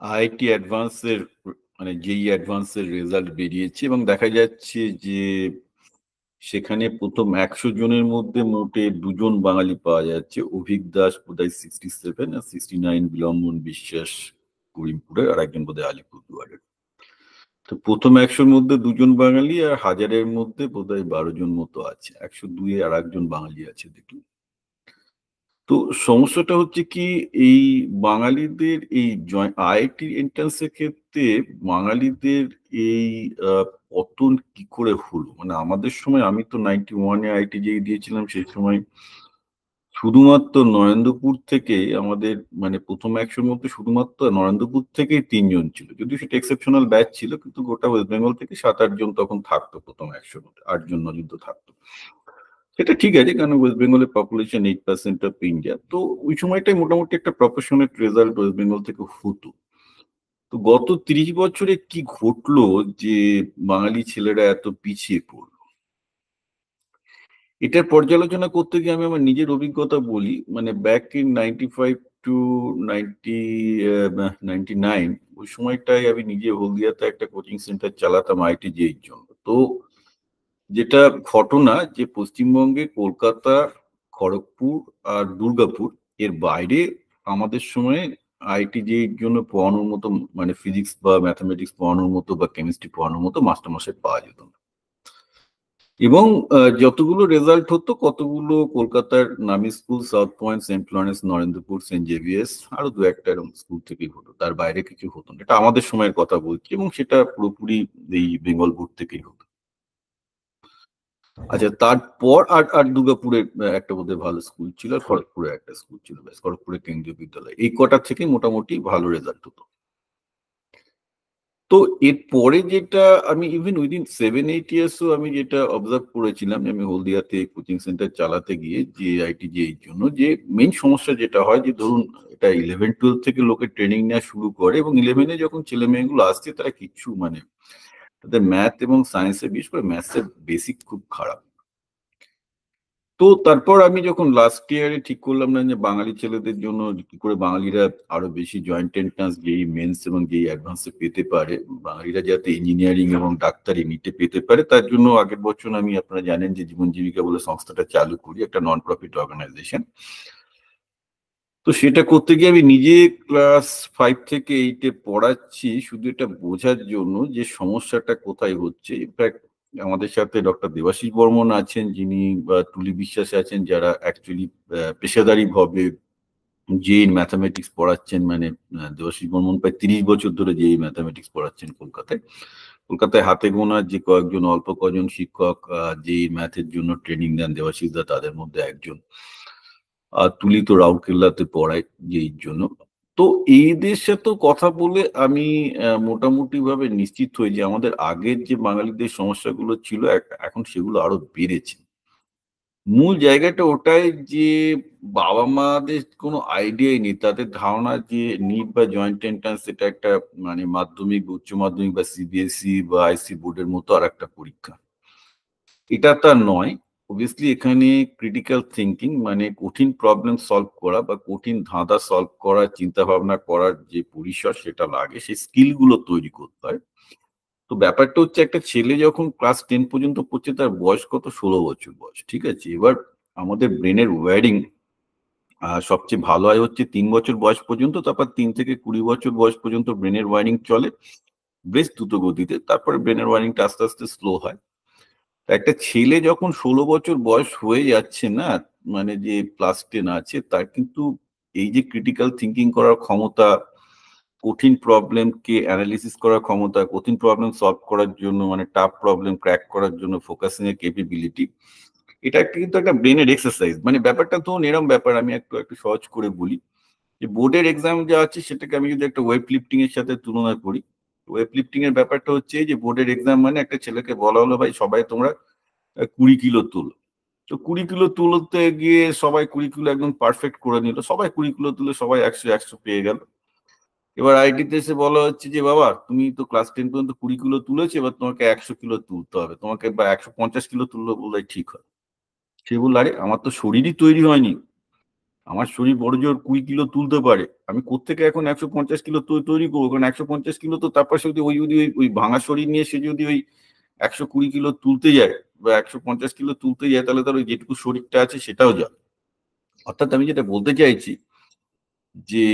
IIT অ্যাডভান্সের মানে যেই অ্যাডভান্সের result বেরিয়েছে এবং দেখা যাচ্ছে যে সেখানে প্রথম 100 জনের মধ্যে মোটে 2 জন বাঙালি পাওয়া যাচ্ছে। অভিক দাস বোধহয় 67 আর 69 বিলম্বন বিশ্বাস করিমপুরের, আর একজন বোধহয় আলিপুরদুয়ারের। তো প্রথম 100-র মধ্যে 2 জন বাঙালি আর 1000-এর মধ্যে বোধহয় 12 জন মতো আছে। 102-এ আর একজন বাঙালি আছে দেখলাম। তো সমস্যাটা হচ্ছে কি, এই বাঙালিদের এই আইআইটি এন্ট্রান্সের ক্ষেত্রে বাঙালিদের এই পতন কি করে হলো? মানে আমাদের সময়, আমি তো 91-এ আইআইটি যেই দিয়েছিলাম, সেই সময় শুধুমাত্র নরেন্দ্রপুর থেকে আমাদের মানে প্রথম 100-র মধ্যে শুধুমাত্র নরেন্দ্রপুর থেকেই 3 জন ছিল, যদিও সেটা এক্সেপশনাল ব্যাচ ছিল, কিন্তু গোটা ওয়েস্ট বেঙ্গল থেকে 7-8 জন তখন থাকতো প্রথম 100-র মধ্যে, 8 জন 9 জন তো থাকতো। সেটা ঠিক আছে, কারণ ওয়েস্ট বেঙ্গলের পপুলেশন 8% অফ ইন্ডিয়া। তো ওই সময়টাই মোটামুটি একটা প্রফেশনাল রেজাল্ট ওয়েস্ট বেঙ্গল থেকে হতো। তো গত 30 বছরে কি ঘটলো যে বাঙালি ছেলেরা এত পিছিয়ে পড়লো? এটার পর্যালোচনা করতে গিয়ে আমি আমার নিজের অভিজ্ঞতা বলি। মানে ব্যাক ইন 95 টু 99, ওই সময়টায় আমি নিজে হলদিয়াতে একটা কোচিং সেন্টার চালাতাম আইআইটি জেইর জন্য। তো যেটা ঘটনা, যে পশ্চিমবঙ্গে কলকাতা, খড়গপুর আর দুর্গাপুর এর বাইরে আমাদের সময় আইআইটি জেইর জন্য পড়ানোর মতো, মানে ফিজিক্স বা ম্যাথামেটিক্স পড়ানোর মতো বা কেমিস্ট্রি পড়ানোর মতো মাস্টারমশাই পাওয়া যেত না। এবং যতগুলো রেজাল্ট হতো কতগুলো কলকাতার নামি school, South Point, Saint Lawrence, Narendrapur, Saint Xavier's, আরো দু একটা এরকম স্কুল থেকেই হতো, তার বাইরে কিছু হতো না। এটা আমাদের সময়ের কথা বলছি, এবং সেটা পুরোপুরি এই বেঙ্গল বোর্ড থেকেই হতো। আচ্ছা, তারপর আর আর দুর্গাপুরের একটা বোধহয় ভালো স্কুল ছিল, আর খড়গপুরে একটা স্কুল ছিল, ব্যাস, খড়গপুরের কেন্দ্রীয় বিদ্যালয়। এই কটা থেকে মোটামুটি ভালো রেজাল্ট হতো। তো এরপরে যেটা আমি ইভেন উইদিন 7-8 ইয়ার্সও আমি যেটা অবজার্ভ করেছিলাম, আমি হলদিয়াতে কোচিং সেন্টার চালাতে গিয়ে যে আইআইটি যে এই জন্য, যে মেইন সমস্যা যেটা হয়, যে ধরুন এটা 11-12 থেকে লোকে ট্রেনিং নেওয়া শুরু করে, এবং 11-এ যখন ছেলে মেয়েগুলো আসছে তারা কিচ্ছু মানে তাদের ম্যাথ এবং সায়েন্সে, বিশেষ করে ম্যাথসের বেসিক খুব খারাপ। তো তারপর আমি যখন লাস্ট ইয়ারে ঠিক করলাম না যে বাঙালি ছেলেদের জন্য কি করে বাঙালিরা আরো বেশি জয়েন্ট এন্ট্রান্স যেই মেন্স এবং যেই অ্যাডভান্সে পেতে পারে, বাঙালিরা যাতে ইঞ্জিনিয়ারিং এবং ডাক্তারি নিতে পেতে পারে, তার জন্য আগের বছর আমি, আপনারা জানেন যে জীবন জীবিকা বলে সংস্থাটা চালু করি, একটা নন প্রফিট অর্গানাইজেশন। তো সেটা করতে গিয়ে আমি নিজে ক্লাস 5 থেকে 8-এ পড়াচ্ছি, শুধু এটা বোঝার জন্য যে সমস্যাটা কোথায় হচ্ছে। ইনফ্যাক্ট আমাদের সাথে ডক্টর দেবাশিস বর্মন আছেন, যিনি তুলি বিশ্বাস আছেন, যারা অ্যাকচুয়ালি পেশাদারি ভাবে জেই ম্যাথামেটিক্স পড়াচ্ছেন। মানে দেবাশিস বর্মন প্রায় 30 বছর ধরে জেই ম্যাথামেটিক্স পড়াচ্ছেন কলকাতায়। কলকাতায় হাতে গোনা যে কয়েকজন, অল্প কজন শিক্ষক জেই ম্যাথের জন্য ট্রেনিং দেন, দেবাশিস দা তাদের মধ্যে একজন। আর তুলি তো রাউরকেল্লাতে পড়ায় জেইর জন্য। তো এদের সাথে কথা বলে আমি মোটামুটি ভাবে নিশ্চিত হই যে আমাদের আগের যে বাঙালিদের সমস্যাগুলো ছিল এখন সেগুলো আরো বেড়েছে। মূল জায়গাটা ওটাই যে বাবা মাদের কোনো আইডিয়াই নেই, তাদের ধারণা যে নিট বা জয়েন্ট এন্ট্রান্স এটা একটা মানে মাধ্যমিক, উচ্চ মাধ্যমিক বা সিবিএসই বা আইসি বোর্ডের মতো আর একটা পরীক্ষা। এটা তা নয়। অবভিয়াসলি এখানে ক্রিটিক্যাল থিঙ্কিং, মানে কঠিন প্রবলেম সলভ করা বা কঠিন ধাঁধা সলভ করার চিন্তা ভাবনা করার যে পরিসর সেটা লাগে, সেই স্কিল গুলো তৈরি করতে হয়। তো ব্যাপারটা হচ্ছে, একটা ছেলে যখন ক্লাস 10 পর্যন্ত পড়ছে, তার বয়স কত? 16 বছর বয়স, ঠিক আছে। এবার আমাদের ব্রেনের ওয়্যারিং সবচেয়ে ভালো হয় হচ্ছে 3 বছর বয়স পর্যন্ত, তারপর 3 থেকে 20 বছর বয়স পর্যন্ত ব্রেনের ওয়্যারিং চলে বেশ দ্রুত গতিতে, তারপরে ব্রেনের ওয়্যারিংটা আস্তে আস্তে স্লো হয়। একটা ছেলে যখন 16 বছর বয়স হয়ে যাচ্ছে না, মানে যে ক্লাস 10 আছে, তার কিন্তু এই যে ক্রিটিক্যাল থিঙ্কিং করার ক্ষমতা, কঠিন প্রবলেমকে অ্যানালিসিস করার ক্ষমতা, কঠিন প্রবলেম সলভ করার জন্য, মানে টাফ প্রবলেম ক্র্যাক করার জন্য ফোকাসিং এর ক্যাপাবিলিটি, এটা কিন্তু একটা ব্রেনের এক্সারসাইজ। মানে ব্যাপারটা তো এরকম ব্যাপার, আমি একটু একটু সহজ করে বলি, যে বোর্ডের এক্সাম যা আছে সেটাকে আমি যদি একটা ওয়েট লিফটিং এর সাথে তুলনা করি, ওয়েট লিফটিং এর ব্যাপারটা হচ্ছে যে বোর্ডের এক্সাম মানে একটা ছেলেকে বলা হলো, ভাই সবাই তোমরা 20 কিলো তুলো। তো 20 কিলো তুলতে গিয়ে সবাই 20 কিলো একদম পারফেক্ট করে নিল, সবাই 20 কিলো তুলে সবাই 100 পেয়ে গেল। এবার আইটিতে এসে বলা হচ্ছে যে বাবা, তুমি তো ক্লাস 10 পর্যন্ত 20 কিলো তুলেছো, এবার তোমাকে 100 কিলো তুলতে হবে, তোমাকে বা 150 কিলো তুললে বললে ঠিক হয়। সে বললো, আরে আমার তো শরীরই তৈরি হয়নি, আমার শরীর বড় জোর 20 কিলো তুলতে পারে, আমি কোত্থেকে এখন 150 কিলো তৈরি করবো? কারণ 150 কিলো তো তারপর সে যদি ওই ভাঙা শরীর নিয়ে সে যদি ওই 120 কিলো তুলতে যায় বা 150 কিলো তুলতে যায়, তাহলে তার ওই যেটুকু শরীরটা আছে সেটাও যাবে। অর্থাৎ আমি যেটা বলতে চাইছি যে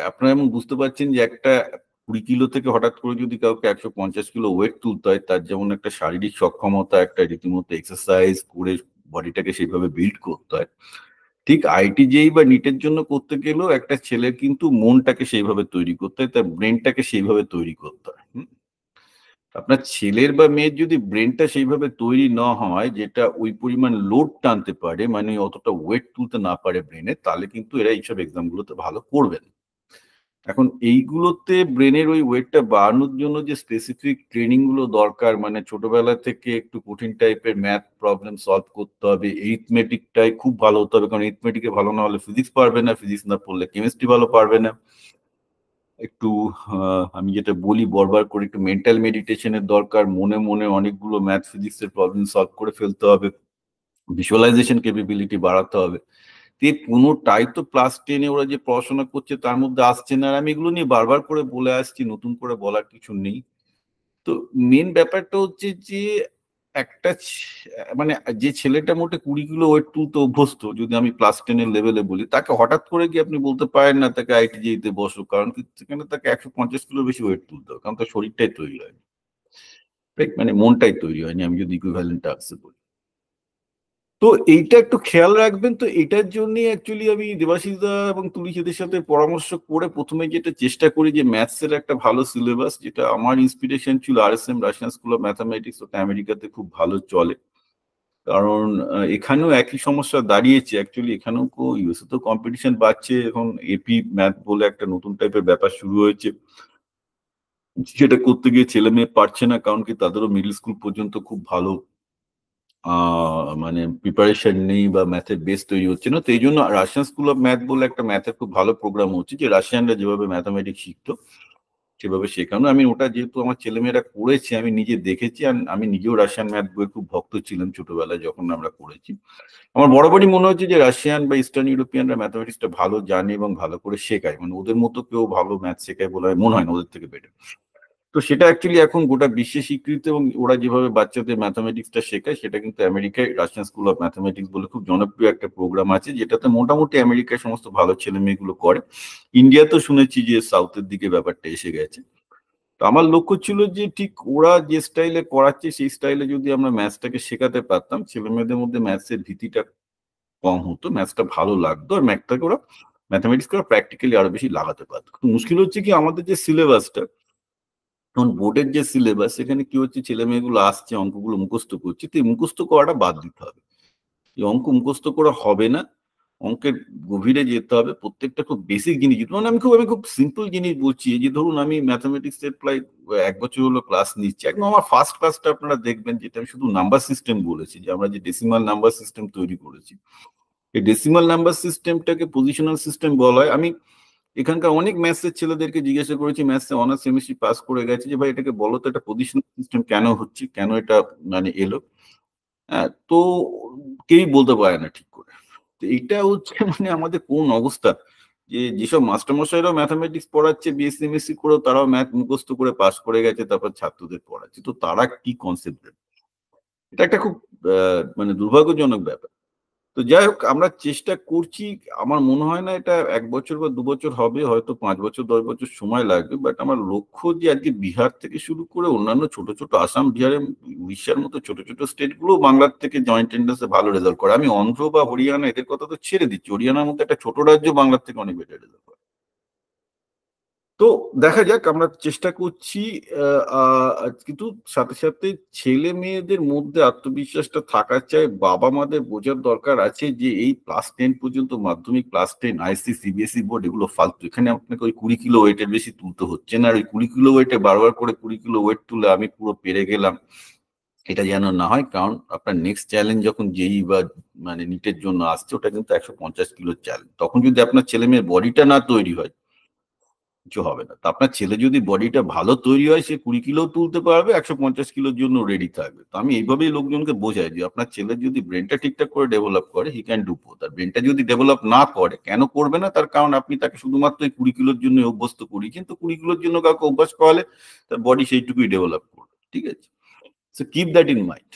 আপনারা এমন বুঝতে পারছেন যে একটা 20 কিলো থেকে হঠাৎ করে যদি কাউকে 150 কিলো ওয়েট তুলতে হয়, তার যেমন একটা শারীরিক সক্ষমতা, একটা রীতিমতো এক্সারসাইজ করে বডিটাকে সেইভাবে বিল্ড করতে হয়, ঠিক আইটিজেই বা নিটের জন্য করতে গেলেও একটা ছেলের কিন্তু মনটাকে সেইভাবে তৈরি করতে হয়, তার ব্রেনটাকে সেইভাবে তৈরি করতে হয়। আপনার ছেলের বা মেয়ের যদি ব্রেনটা সেইভাবে তৈরি না হয়, যেটা ওই পরিমাণ লোড টানতে পারে, মানে অতটা ওয়েট তুলতে না পারে ব্রেনে, তাহলে কিন্তু এরা এইসব এক্সাম গুলোতে ভালো করবে না। এখন এইগুলোতে ব্রেনের ওই ওয়েটটা বাড়ানোর জন্য যে স্পেসিফিক ট্রেনিং গুলো দরকার, মানে ছোটবেলা থেকে একটু কঠিন টাইপের ম্যাথ প্রবলেম সলভ করতে হবে, এরিথমেটিকটাই খুব ভালো হতে হবে, কারণ এরিথমেটিকে ভালো না হলে ফিজিক্স পারবে না, ফিজিক্স না পড়লে কেমিস্ট্রি ভালো পারবে না। একটু আমি যেটা বলি বারবার করে, একটু মেন্টাল মেডিটেশনের দরকার, মনে মনে অনেকগুলো ম্যাথ ফিজিক্সের প্রবলেম সলভ করে ফেলতে হবে, ভিজুয়ালাইজেশন ক্যাপাবিলিটি বাড়াতে হবে। কোনোটাই তো ক্লাস 10-এ ওরা যে পড়াশোনা করছে তার মধ্যে আসছে না, আর আমি এগুলো নিয়ে বারবার করে বলে আসছি, নতুন করে বলার কিছু নেই। তো মেন ব্যাপারটা হচ্ছে যে একটা মানে যে ছেলেটা মোটে 20 কিলো ওয়েট তুলতে অভ্যস্ত, যদি আমি ক্লাস 10-এর লেভেলে বলি, তাকে হঠাৎ করে গিয়ে আপনি বলতে পারেন না তাকে আইটিজেইতে বসো, কারণ কি সেখানে তাকে 150 কিলো বেশি ওয়েট তুলতে হবে, কারণ তার শরীরটাই তৈরি হয়নি, মানে মনটাই তৈরি হয়নি, আমি যদি ইকুইভ্যালেন্ট টার্মসে বলি। তো এইটা একটু খেয়াল রাখবেন। তো এটার জন্য অ্যাকচুয়ালি আমি দেবাশিস দা এবং তুলিসেদের সাথে পরামর্শ করে প্রথমে যেটা চেষ্টা করি যে ম্যাথসের একটা ভালো সিলেবাস, যেটা আমার ইন্সপিরেশন ছিল RSM, Russian school of mathematics, ওটা আমেরিকাতে খুব ভালো চলে। কারণ এখানেও একই সমস্যা দাঁড়িয়েছে অ্যাকচুয়ালি, এখানেও ইউএসএ তো কম্পিটিশন বাড়ছে, এখন এপি ম্যাথ বলে একটা নতুন টাইপের ব্যাপার শুরু হয়েছে, সেটা করতে গিয়ে ছেলে মেয়ে পারছে না, কারণ কি তাদেরও মিডল স্কুল পর্যন্ত খুব ভালো মানে প্রিপারেশন নেই বা ম্যাথের বেস তৈরি হচ্ছে না। তো এই জন্য রাশিয়ান স্কুল অফ ম্যাথ বলে একটা ম্যাথের খুব ভালো প্রোগ্রাম হচ্ছে, যে রাশিয়ানরা যেভাবে ম্যাথামেটিক্স শিখতো সেভাবে শেখানো। আমি ওটা যেহেতু আমার ছেলেমেয়েরা করেছে, আমি নিজে দেখেছি, আর আমি নিজেও রাশিয়ান ম্যাথ বইয়ের খুব ভক্ত ছিলাম ছোটবেলায় যখন আমরা করেছি। আমার বরাবরই মনে হচ্ছে যে রাশিয়ান বা ইস্টার্ন ইউরোপিয়ানরা ম্যাথামেটিক্সটা ভালো জানে এবং ভালো করে শেখায়, মানে ওদের মতো কেউ ভালো ম্যাথ শেখায় বলে আমার মনে হয় না, ওদের থেকে বেটার। তো সেটা অ্যাকচুয়ালি এখন গোটা বিশ্বে স্বীকৃত, এবং ওরা যেভাবে বাচ্চাদের ম্যাথামেটিক্সটা শেখায় সেটা কিন্তু আমেরিকায় রাশিয়ান স্কুল অফ ম্যাথামেটিক্স বলে খুব জনপ্রিয় একটা প্রোগ্রাম আছে, যেটাতে মোটামুটি আমেরিকায় সমস্ত ভালো ছেলে মেয়েগুলো করে। ইন্ডিয়াতেও শুনেছি যে সাউথের দিকে ব্যাপারটা এসে গেছে। তো আমার লক্ষ্য ছিল যে ঠিক ওরা যে স্টাইলে করাচ্ছে সেই স্টাইলে যদি আমরা ম্যাথসটাকে শেখাতে পারতাম, ছেলে মেয়েদের মধ্যে ম্যাথসের ভীতিটা কম হতো, ম্যাথসটা ভালো লাগতো, আর ম্যাথটাকে ওরা ম্যাথামেটিক্সকে ওরা প্র্যাকটিক্যালি আরো বেশি লাগাতে পারতো। মুশকিল হচ্ছে কি আমাদের যে সিলেবাসটা, এখন বোর্ডের যে সিলেবাস, সেখানে কি হচ্ছে, ছেলে মেয়েগুলো আসছে অঙ্কগুলো মুখস্থ করছে, তো এই মুখস্থ করাটা বাদ দিতে হবে, এই অঙ্ক মুখস্থ করা হবে না, অঙ্কের গভীরে যেতে হবে, প্রত্যেকটা খুব বেসিক জিনিস, মানে আমি খুব সিম্পল জিনিস বলছি, যে ধরুন আমি ম্যাথামেটিক্স এর প্রায় 1 বছর হলো ক্লাস নিচ্ছি, একদম আমার ফার্স্ট ক্লাসটা আপনারা দেখবেন, যেটা আমি শুধু নাম্বার সিস্টেম বলেছি, যে আমরা যে ডেসিমাল নাম্বার সিস্টেম তৈরি করেছি, এই ডেসিমাল নাম্বার সিস্টেমটাকে পজিশনাল সিস্টেম বলা হয়। আমি এখানকার অনেক ম্যাথসের ছেলেদেরকে জিজ্ঞাসা করেছি, ম্যাথসে অনার্স সেমিস্ট্রি পাস করে গেছে, যে ভাই এটাকে বলো তো, এটা পজিশনাল সিস্টেম কেন হচ্ছে, কেন এটা মানে এলো? হ্যাঁ, তো কেউই বলতে পারে না ঠিক করে। তো এইটা হচ্ছে মানে আমাদের কোন অবস্থা, যে যেসব মাস্টারমশাইরাও ম্যাথামেটিক্স পড়াচ্ছে বিএসসি এমএসসি করেও, তারাও ম্যাথ মুখস্থ করে পাস করে গেছে, তারপর ছাত্রদের পড়াচ্ছে, তো তারা কি কনসেপ্ট দেবে? এটা একটা খুব মানে দুর্ভাগ্যজনক ব্যাপার। তো যাই হোক, আমরা চেষ্টা করছি। আমার মনে হয় না এটা 1 বছর বা 2 বছর হবে, হয়তো 5 বছর 10 বছর সময় লাগবে, বাট আমার লক্ষ্য যে আজকে বিহার থেকে শুরু করে অন্যান্য ছোট ছোট আসাম, বিহারে, উড়িষ্যার মতো ছোট ছোট স্টেট গুলো বাংলার থেকে জয়েন্ট এন্ট্রান্সে ভালো রেজাল্ট করে। আমি অন্ধ্র বা হরিয়ানা এদের কথা তো ছেড়ে দিচ্ছি, হরিয়ানার মতো একটা ছোট রাজ্য বাংলার থেকে অনেক বেটার রেজাল্ট করে। তো দেখা যাক, আমরা চেষ্টা করছি। কিন্তু সাথে সাথে ছেলে মেয়েদের মধ্যে আত্মবিশ্বাসটা থাকা চাই, বাবা মাদের বোঝার দরকার আছে যে এই ক্লাস 10 পর্যন্ত, মাধ্যমিক ক্লাস 10 আইসি সিবিএসই বোর্ড এগুলো ফালতু, এখানে আপনাকে ওই 20 কিলো ওয়েটের বেশি তুলতে হচ্ছে না, আর ওই 20 কিলো ওয়েটে বারবার করে 20 কিলো ওয়েট তুলে আমি পুরো পেরে গেলাম, এটা যেন না হয়। কারণ আপনার নেক্সট চ্যালেঞ্জ যখন জেই বা মানে নিটের জন্য আসছে, ওটা কিন্তু 150 কিলোর চ্যালেঞ্জ, তখন যদি আপনার ছেলে মেয়ের বডিটা না তৈরি হয়, কিছু হবে না। তো আপনার ছেলে যদি বডিটা ভালো তৈরি হয় সে 20 কিলো তুলতে পারবে, 150 কিলোর জন্য রেডি থাকবে। তো আমি এইভাবেই লোকজনকে বোঝাই যে আপনার ছেলে যদি ব্রেনটা ঠিকঠাক করে ডেভেলপ করে হি ক্যান ডু বোথ। আর ব্রেনটা যদি ডেভেলপ না করে, কেন করবে না? তার কারণ আপনি তাকে শুধুমাত্র এই 20 কিলোর জন্য অভ্যস্ত করিয়েছেন। তো 20 কিলোর জন্য কাউকে অভ্যাস করালে তার বডি সেইটুকুই ডেভেলপ করবে। ঠিক আছে? So keep that in mind.